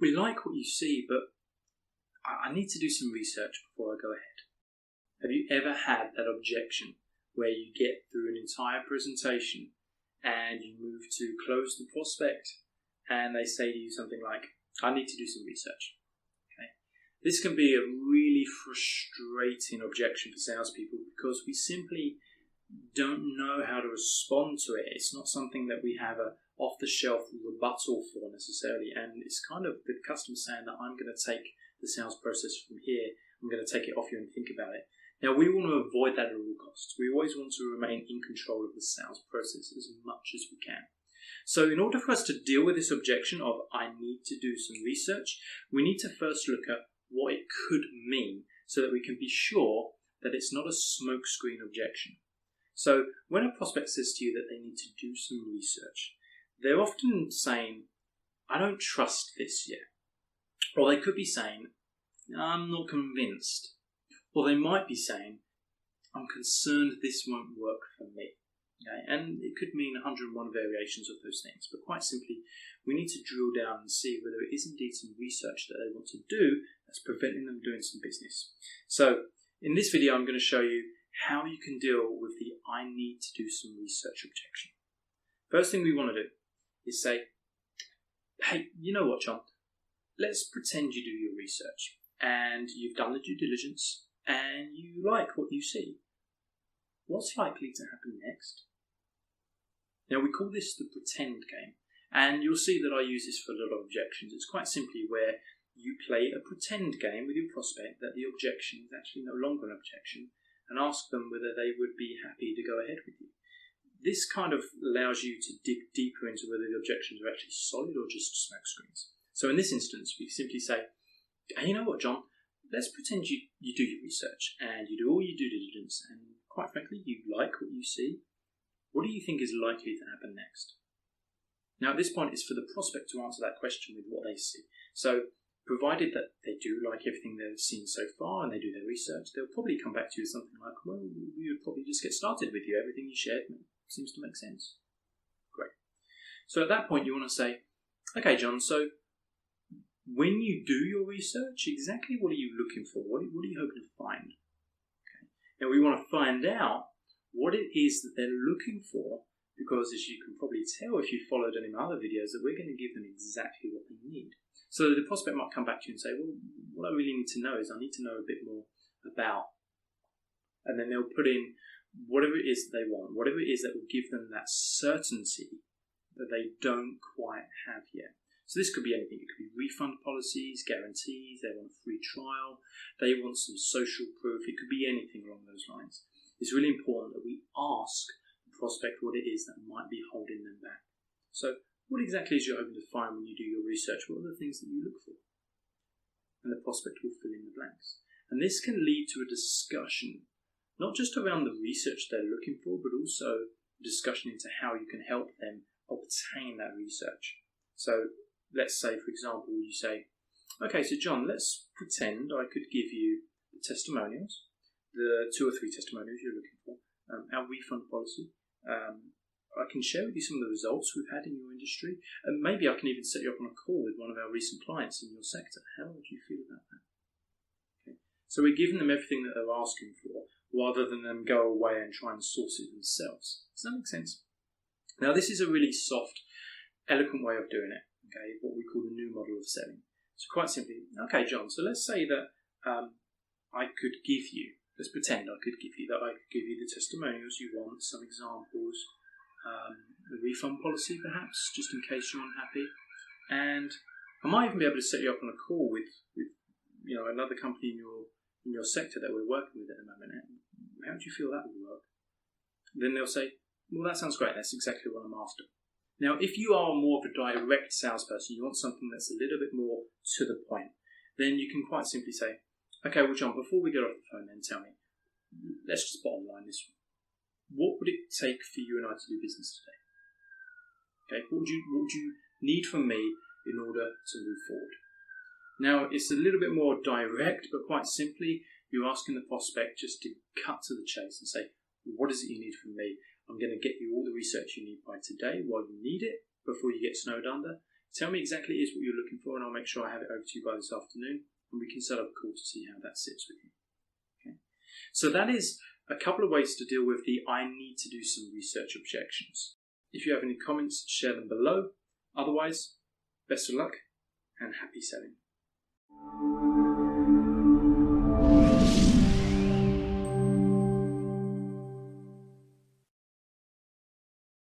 We like what you see, but I need to do some research before I go ahead. Have you ever had that objection where you get through an entire presentation and you move to close the prospect and they say to you something like, I need to do some research? Okay. This can be a really frustrating objection for salespeople because we simply don't know how to respond to it. It's not something that we have a off-the-shelf rebuttal for necessarily, and it's kind of the customer saying that I'm going to take the sales process from here, I'm going to take it off you and think about it. Now, we want to avoid that at all costs. We always want to remain in control of the sales process as much as we can. So in order for us to deal with this objection of I need to do some research, we need to first look at what it could mean so that we can be sure that it's not a smokescreen objection. So when a prospect says to you that they need to do some research, they're often saying, I don't trust this yet. Or they could be saying, I'm not convinced. Or they might be saying, I'm concerned this won't work for me. Okay? And it could mean 101 variations of those things. But quite simply, we need to drill down and see whether it is indeed some research that they want to do that's preventing them doing some business. So in this video, I'm going to show you how you can deal with the I need to do some research objection. First thing we want to do is say, hey, you know what, John? Let's pretend you do your research and you've done the due diligence and you like what you see. What's likely to happen next? Now, we call this the pretend game, and you'll see that I use this for a lot of objections. It's quite simply where you play a pretend game with your prospect that the objection is actually no longer an objection, and ask them whether they would be happy to go ahead with you. This kind of allows you to dig deeper into whether the objections are actually solid or just smoke screens. So in this instance, we simply say, hey, you know what, John? Let's pretend you do your research and you do all your due diligence and quite frankly, you like what you see. What do you think is likely to happen next? Now at this point, it's for the prospect to answer that question with what they see. So provided that they do like everything they've seen so far and they do their research, they'll probably come back to you with something like, well, we would probably just get started with you. Everything you shared seems to make sense. Great. So at that point, you want to say, okay, John, so when you do your research, exactly what are you looking for? What are you hoping to find? Okay. Now we want to find out what it is that they're looking for, because as you can probably tell if you followed any of my other videos, that we're going to give them exactly what they need. So the prospect might come back to you and say, well, what I really need to know is I need to know a bit more about, and then they'll put in whatever it is that they want, whatever it is that will give them that certainty that they don't quite have yet. So this could be anything. It could be refund policies, guarantees, they want a free trial, they want some social proof. It could be anything along those lines. It's really important that we ask the prospect what it is that might be holding them back. So what exactly is you hoping to find when you do your research? What are the things that you look for? And the prospect will fill in the blanks. And this can lead to a discussion, not just around the research they're looking for, but also a discussion into how you can help them obtain that research. So let's say, for example, you say, okay, so John, let's pretend I could give you the testimonials, the 2 or 3 testimonials you're looking for, our refund policy. I can share with you some of the results we've had in your industry, and maybe I can even set you up on a call with one of our recent clients in your sector. How would you feel about that? Okay. So we're giving them everything that they're asking for, rather than them go away and try and source it themselves. Does that make sense? Now, this is a really soft, eloquent way of doing it. Okay, what we call the new model of selling. So quite simply, okay, John, so let's say that I could give you, let's pretend I could give you the testimonials you want, some examples, a refund policy perhaps, just in case you're unhappy, and I might even be able to set you up on a call with another company in your sector that we're working with at the moment. How do you feel that would work? Then they'll say, well, that sounds great, that's exactly what I'm after. Now, if you are more of a direct salesperson, you want something that's a little bit more to the point, then you can quite simply say, okay, well, John, before we get off the phone, then tell me, let's just bottom line this one. What would it take for you and I to do business today? Okay, what would you need from me in order to move forward? Now, it's a little bit more direct, but quite simply, you're asking the prospect just to cut to the chase and say, what is it you need from me? I'm going to get you all the research you need by today while you need it before you get snowed under. Tell me exactly what it is what you're looking for, and I'll make sure I have it over to you by this afternoon, and we can set up a call to see how that sits with you. Okay? So that is a couple of ways to deal with the I need to do some research objections. If you have any comments, share them below. Otherwise, best of luck and happy selling.